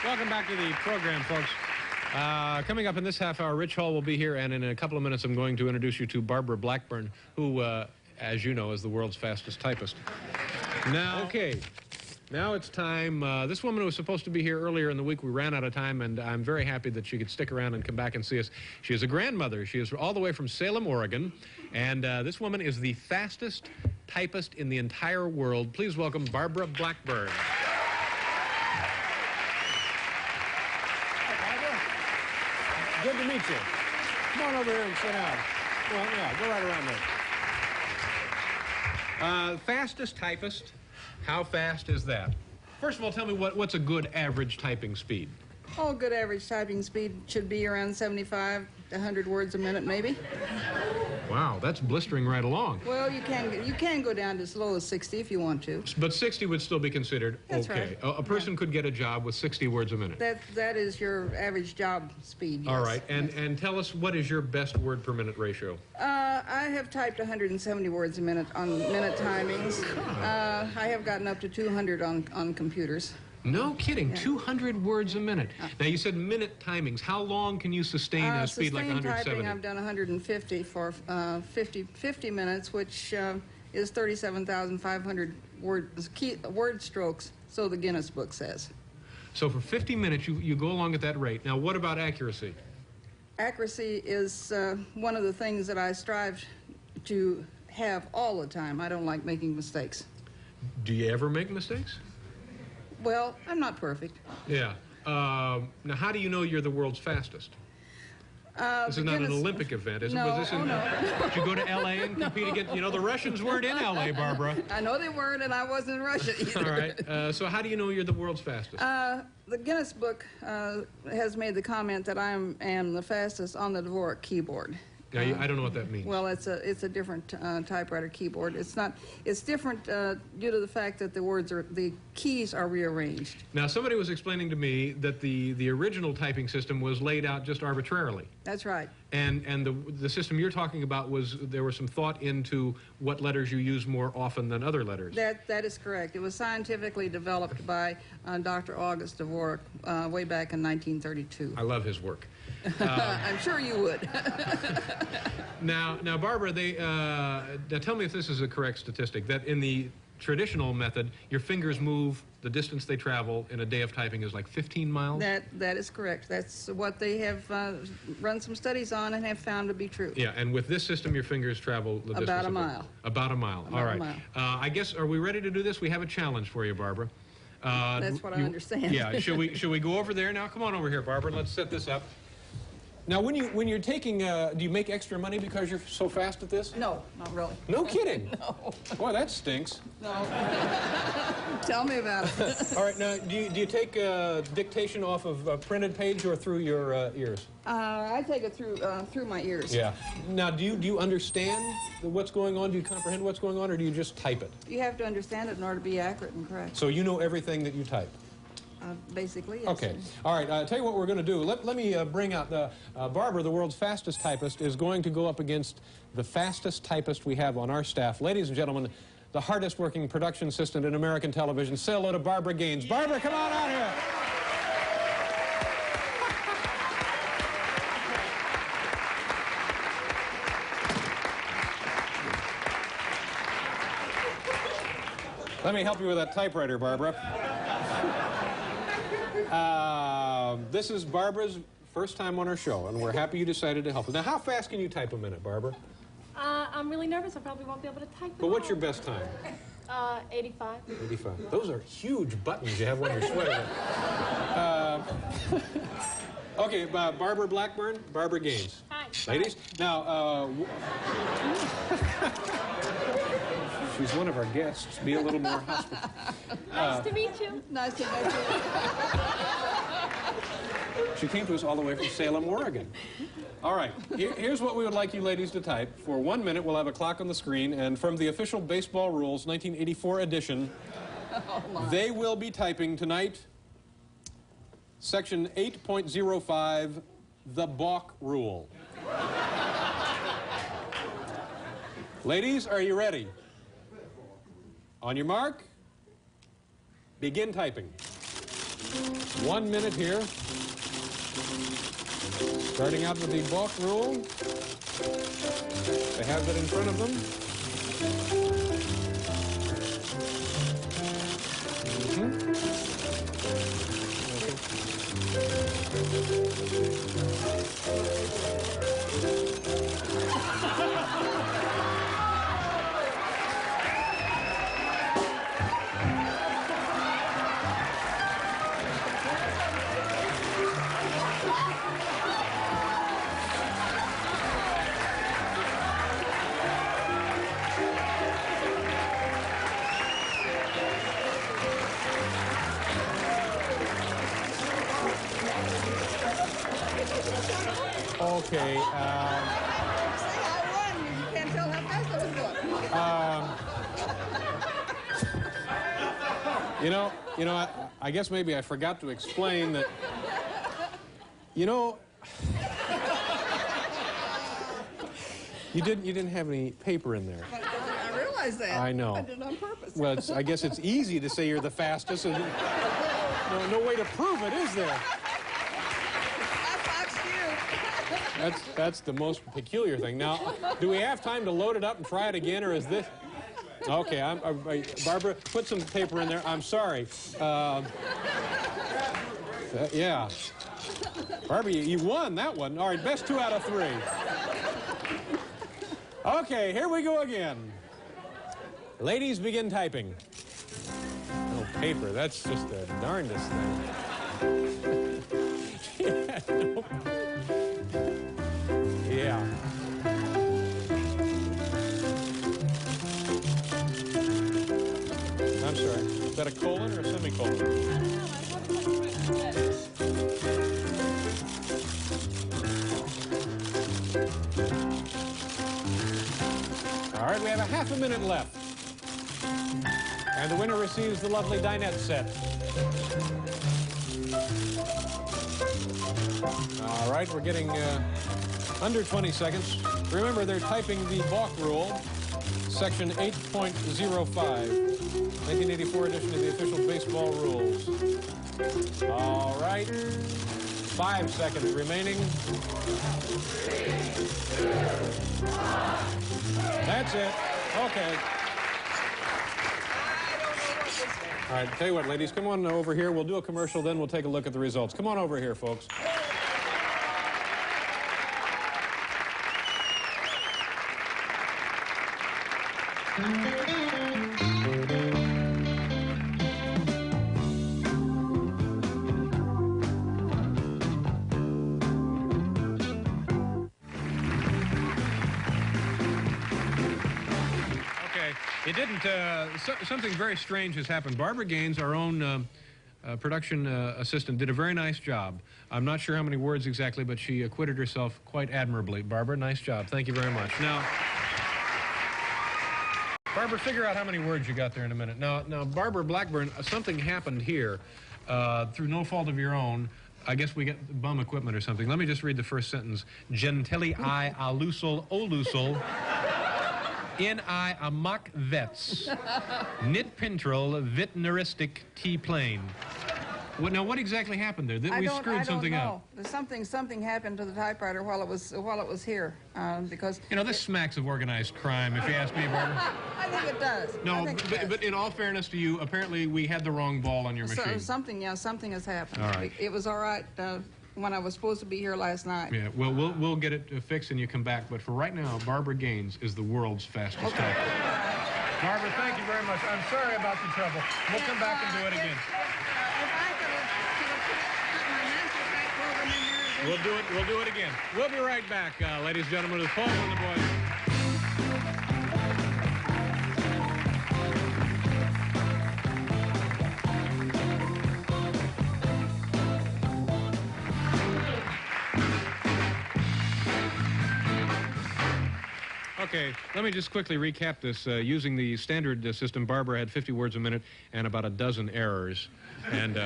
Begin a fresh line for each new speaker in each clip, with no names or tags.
Welcome back to the program, folks. Coming up in this half hour, Rich Hall will be here, and in a couple of minutes I'm going to introduce you to Barbara Blackburn, who, as you know, is the world's fastest typist. Now, okay, now it's time. This woman was supposed to be here earlier in the week. We ran out of time, and I'm very happy that she could stick around and come back and see us. She is a grandmother. She is all the way from Salem, Oregon, and this woman is the fastest typist in the entire world. Please welcome Barbara Blackburn. Good to meet you. Come on over here and sit down. Well, yeah, go right around there. Fastest typist. How fast is that? First of all, tell me what's a good average typing speed?
Oh, good average typing speed should be around 75 to 100 words a minute, maybe.
Wow, that's blistering right along.
Well, you can go down to as low as 60 if you want to.
But 60 would still be considered
That's
okay.
Right.
A person could get a job with 60 words a minute.
That is your average job speed, yes.
All right, and tell us, what is your best word per minute ratio?
I have typed 170 words a minute on minute timings. I have gotten up to 200 on computers.
No kidding,
Yeah.
200 words a minute. Now, you said minute timings. How long can you sustain a speed like 170?
Typing, I've done 150 for 50 minutes, which is 37,500 word strokes, so the Guinness Book says.
So for 50 minutes, you go along at that rate. Now, what about accuracy?
Accuracy is one of the things that I strive to have all the time. I don't like making mistakes.
Do you ever make mistakes?
Well, I'm not perfect.
Yeah. Now, how do you know you're the world's fastest? This is not an Olympic event, is it?
No,
no. Did you go to L.A. and compete against... You know, the Russians weren't in L.A., Barbara.
I know they weren't, and I wasn't in Russia either.
All right. So how do you know you're the world's fastest?
The Guinness Book has made the comment that I am the fastest on the Dvorak keyboard.
Now, I don't know what that means.
Well, it's a different typewriter keyboard. It's different due to the fact that the keys are rearranged.
Now, somebody was explaining to me that the original typing system was laid out just arbitrarily.
That's right.
And the system you're talking about there was some thought into what letters you use more often than other letters.
That is correct. It was scientifically developed by Dr. August Dvorak way back in 1932.
I love his work.
I'm sure you would.
Now, Barbara, now tell me if this is a correct statistic, that in the traditional method, your fingers move the distance they travel in a day of typing is like 15 miles?
That is correct. That's what they have run some studies on and have found to be true.
Yeah, and with this system, your fingers travel the distance
about a mile.
About a mile. All right. I guess, are we ready to do this? We have a challenge for you, Barbara.
That's what I understand.
Yeah. Should we go over there now? Come on over here, Barbara. Let's set this up. Now, when you're taking, do you make extra money because you're so fast at this?
No, not really.
No kidding.
No.
Boy, that stinks.
No. Tell me about it.
All right. Now, do you take dictation off of a printed page or through your ears?
I take it through my ears.
Yeah. Now, do you understand what's going on? Do you comprehend what's going on, or do you just type it?
You have to understand it in order to be accurate and correct.
So you know everything that you type?
Basically, yes.
Okay. All right. Tell you what we're going to do. Let me bring out Barbara, the world's fastest typist, is going to go up against the fastest typist we have on our staff. Ladies and gentlemen, the hardest working production assistant in American television. Say hello to Barbara Gaines. Barbara, come on out here. Let me help you with that typewriter, Barbara. This is Barbara's first time on our show, and we're happy you decided to help us. Now, how fast can you type a minute, Barbara?
I'm really nervous. I probably won't be able to type.
But what's your best time?
85.
85. Those are huge buttons you have on your sweater. Okay, Barbara Blackburn, Barbara Gaines.
Hi.
Ladies, now, she's one of our guests. Be a little more hospitable.
Nice to meet you.
Nice to meet you.
She came to us all the way from Salem, Oregon. All right, here's what we would like you ladies to type. For 1 minute, we'll have a clock on the screen, and from the official Baseball Rules 1984 edition, they will be typing tonight Section 8.05, the balk rule. Ladies, are you ready? On your mark, begin typing. 1 minute here. Starting out with the balk rule. They have that in front of them. Okay.
See, I won. You can't tell how fast I was going.
I guess maybe I forgot to explain that. You know, you didn't have any paper in there.
I realize that.
I know.
I did it on purpose.
Well, I guess it's easy to say you're the fastest. And no way to prove it, is there? That's the most peculiar thing. Now, do we have time to load it up and try it again, or is this? Okay, Barbara, put some paper in there. I'm sorry. Yeah. Barbara, you won that one. All right, best 2 out of 3. Okay, here we go again. Ladies, begin typing. No paper, that's just the darndest thing. Yeah, no. Yeah. I'm sorry. Is that a colon or a semicolon?
I don't know. I haven't looked at it.
All right, we have a half a minute left. And the winner receives the lovely dinette set. All right, we're getting under 20 seconds. Remember, they're typing the balk rule, section 8.05, 1984 edition of the official baseball rules. All right, 5 seconds remaining. That's it. Okay. All right, tell you what, ladies, come on over here. We'll do a commercial, then we'll take a look at the results. Come on over here, folks. It didn't, something very strange has happened. Barbara Gaines, our own production assistant, did a very nice job. I'm not sure how many words exactly, but she acquitted herself quite admirably. Barbara, nice job. Thank you very much. Now, Barbara, figure out how many words you got there in a minute. Now, Barbara Blackburn, something happened here through no fault of your own. I guess we got bum equipment or something. Let me just read the first sentence. Gentili I alusol olusol. N.I. amok vets. Nit pintrol vitneristic T-plane. Now, what exactly happened there? We screwed something up.
Something happened to the typewriter while it was here, because
this smacks of organized crime, if you ask me, Barbara.
I think it does.
No, but in all fairness to you, apparently we had the wrong ball on your machine.
Something has happened.
All right.
It was all right when I was supposed to be here last night.
Yeah, well, we'll get it fixed and you come back. But for right now, Barbara Gaines is the world's fastest typist. Barbara, thank you very much. I'm sorry about the trouble. We'll come back and do it again. We'll do it again. We'll be right back, ladies and gentlemen, with Paul and the boys. Okay, let me just quickly recap this. Using the standard system, Barbara had 50 words a minute and about a dozen errors. And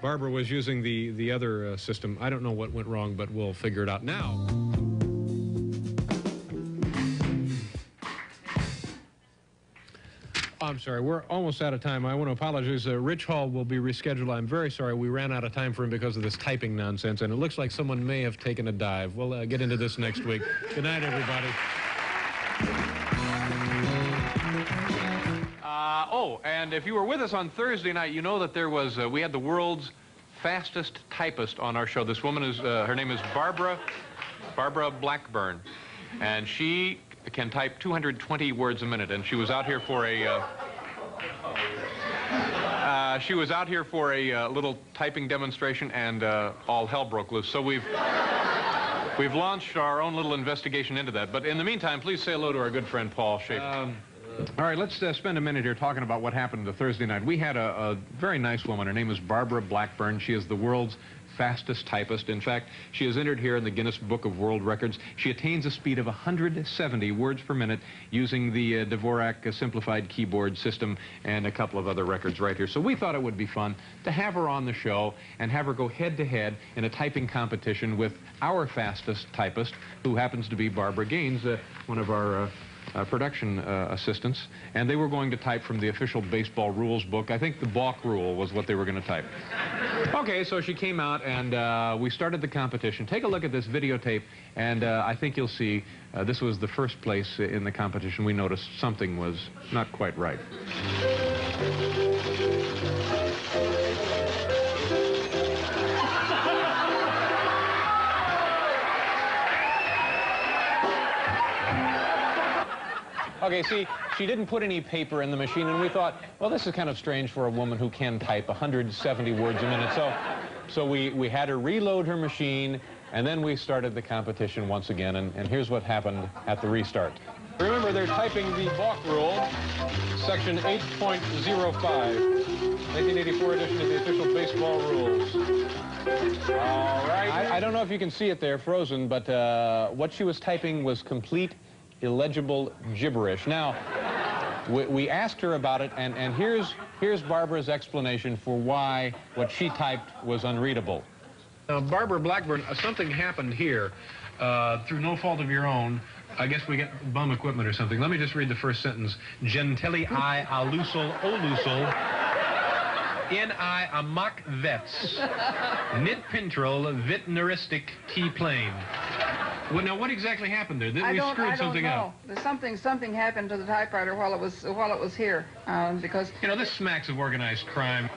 Barbara was using the other system. I don't know what went wrong, but we'll figure it out now. I'm sorry. We're almost out of time. I want to apologize. Rich Hall will be rescheduled. I'm very sorry. We ran out of time for him because of this typing nonsense, and it looks like someone may have taken a dive. We'll get into this next week. Good night, everybody. Oh, and if you were with us on Thursday night, you know that there was, we had the world's fastest typist on our show. This woman is, her name is Barbara Blackburn, and she can type 220 words a minute, and she was out here for a, little typing demonstration, and all hell broke loose. So we've launched our own little investigation into that. But in the meantime, please say hello to our good friend Paul Schaefer. All right, let's spend a minute here talking about what happened the Thursday night. We had a very nice woman. Her name is Barbara Blackburn. She is the world's fastest typist. In fact, she is entered here in the Guinness Book of World Records. She attains a speed of 170 words per minute using the Dvorak simplified keyboard system and a couple of other records right here. So we thought it would be fun to have her on the show and have her go head-to-head in a typing competition with our fastest typist, who happens to be Barbara Gaines, one of our production assistants, and they were going to type from the official baseball rules book. I think the balk rule was what they were going to type. Okay, so she came out, and we started the competition. Take a look at this videotape, and I think you'll see this was the first place in the competition. We noticed something was not quite right. Okay, see, she didn't put any paper in the machine, and we thought, well, this is kind of strange for a woman who can type 170 words a minute. So we had her reload her machine, and then we started the competition once again, and here's what happened at the restart. Remember, they're typing the balk rule, section 8.05, 1984 edition of the official baseball rules. All right. I don't know if you can see it there, frozen, but what she was typing was complete illegible gibberish. Now, we asked her about it, and here's Barbara's explanation for why what she typed was unreadable. Now, Barbara Blackburn, something happened here through no fault of your own. I guess we get bum equipment or something. Let me just read the first sentence. Gentili I alusol olusol in I amak vets nit pintrol vitneristic key plane. Well, now, what exactly happened there? We screwed something up.
There's something happened to the typewriter while it was here, because
you know, this smacks of organized crime.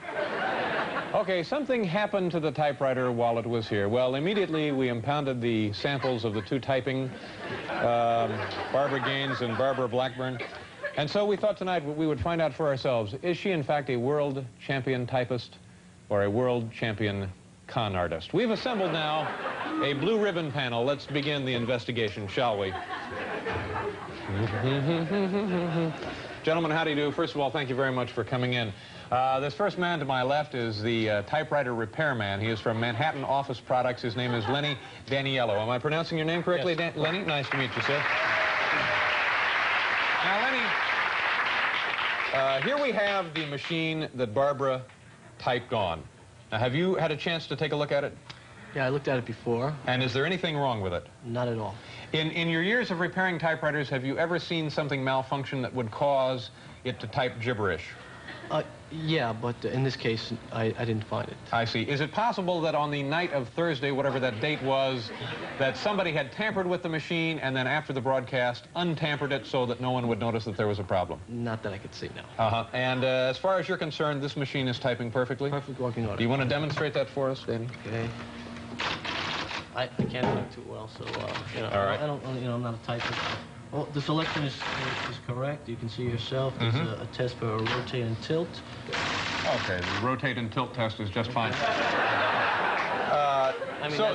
Okay, something happened to the typewriter while it was here. Well, immediately we impounded the samples of the two typing, Barbara Gaines and Barbara Blackburn, and so we thought tonight we would find out for ourselves: is she in fact a world champion typist or a world champion con artist? We've assembled now a blue ribbon panel. Let's begin the investigation, shall we? Gentlemen, how do you do? First of all, thank you very much for coming in. This first man to my left is the typewriter repairman. He is from Manhattan Office Products. His name is Lenny Daniello. Am I pronouncing your name correctly, yes. Lenny? Nice to meet you, sir. Now, Lenny, here we have the machine that Barbara typed on. Now, have you had a chance to take a look at it?
Yeah, I looked at it before.
And is there anything wrong with it?
Not at all.
In your years of repairing typewriters, have you ever seen something malfunction that would cause it to type gibberish?
Yeah, but in this case, I didn't find it.
I see. Is it possible that on the night of Thursday, whatever that date was, that somebody had tampered with the machine and then after the broadcast untampered it so that no one would notice that there was a problem?
Not that I could see, no.
Uh-huh. And as far as you're concerned, this machine is typing perfectly?
Perfect working order.
Do you want to demonstrate that for us, Danny?
Okay. I can't do it too well, so, you know,
all right.
I don't, you know, I'm not a typist. Well, the selection is correct. You can see yourself. It's a test for a rotate and tilt.
Okay, the rotate and tilt test is just fine.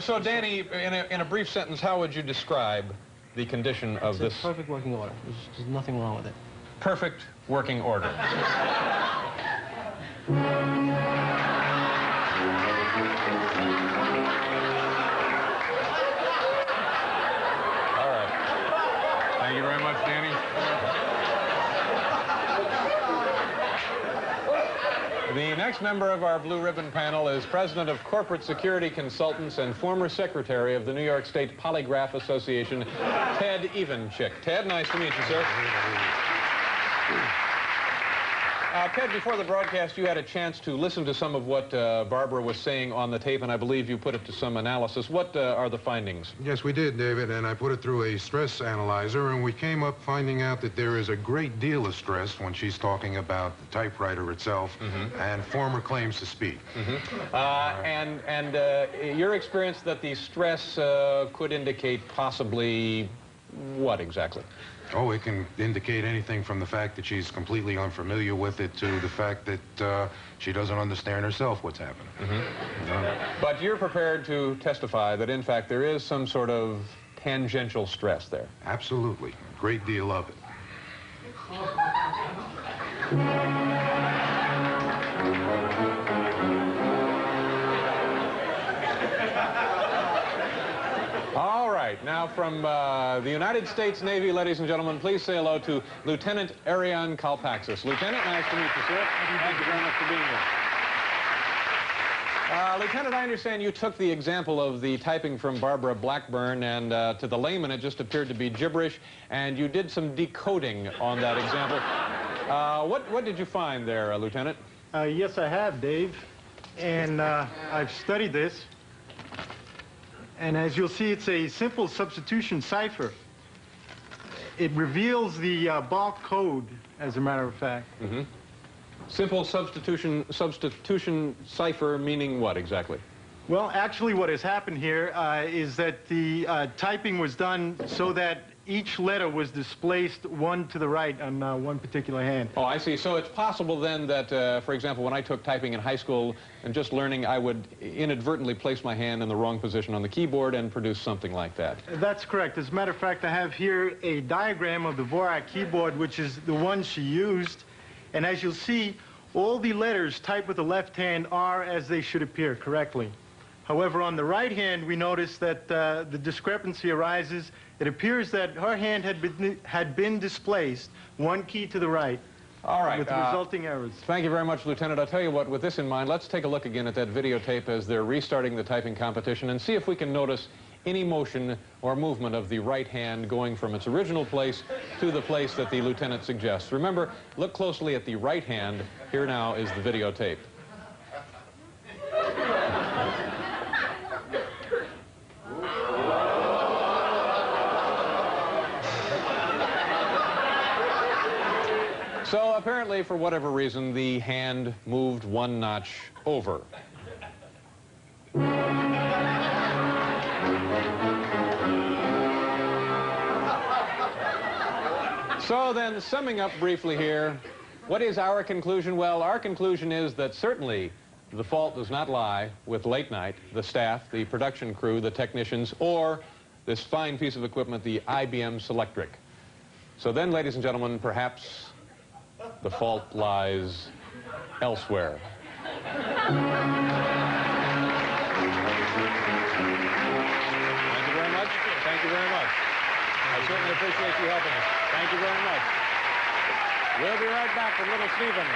So Danny, in a brief sentence, how would you describe the condition of this?
It's perfect working order. There's nothing wrong with it.
Perfect working order. Thank you very much, Danny. The next member of our blue ribbon panel is president of Corporate Security Consultants and former secretary of the New York State Polygraph Association, Ted Evenchick. Ted, nice to meet you, sir. Ted, before the broadcast, you had a chance to listen to some of what Barbara was saying on the tape, and I believe you put it to some analysis. What are the findings?
Yes, we did, David, and I put it through a stress analyzer, and we came up finding out that there is a great deal of stress when she's talking about the typewriter itself and former claims to speak.
Your experience that the stress could indicate possibly what exactly?
Oh, it can indicate anything from the fact that she's completely unfamiliar with it to the fact that she doesn't understand herself what's happening.
But you're prepared to testify that, in fact, there is some sort of tangential stress there.
Absolutely. A great deal of it.
All right, now from the United States Navy, ladies and gentlemen, please say hello to Lieutenant Arion Kalpaxis. Lieutenant, nice to meet you, sir. Thank you very much for being here. Lieutenant, I understand you took the example of the typing from Barbara Blackburn, and to the layman it just appeared to be gibberish, and you did some decoding on that example. What did you find there, Lieutenant?
Yes, I have, Dave, and I've studied this. And as you'll see, it's a simple substitution cipher. It reveals the bulk code, as a matter of fact.
Simple substitution cipher meaning what exactly?
Well, actually what has happened here is that the typing was done so that each letter was displaced one to the right on one particular hand.
Oh, I see. So it's possible then that, for example, when I took typing in high school and just learning, I would inadvertently place my hand in the wrong position on the keyboard and produce something like that.
That's correct. As a matter of fact, I have here a diagram of the Vorak keyboard, which is the one she used. And as you'll see, all the letters typed with the left hand are as they should appear correctly. However, on the right hand, we notice that the discrepancy arises. It appears that her hand had been displaced one key to the right.
All right.
With the resulting errors.
Thank you very much, Lieutenant. I'll tell you what, with this in mind, let's take a look again at that videotape as they're restarting the typing competition and see if we can notice any motion or movement of the right hand going from its original place to the place that the lieutenant suggests. Remember, look closely at the right hand. Here now is the videotape. So apparently, for whatever reason, the hand moved one notch over. So then, summing up briefly here, what is our conclusion? Well, our conclusion is that certainly the fault does not lie with Late Night, the staff, the production crew, the technicians, or this fine piece of equipment, the IBM Selectric. So then, ladies and gentlemen, perhaps the fault lies elsewhere. Thank you very much. Thank you very much. I certainly appreciate you helping us. Thank you very much. We'll be right back with Little Stephen.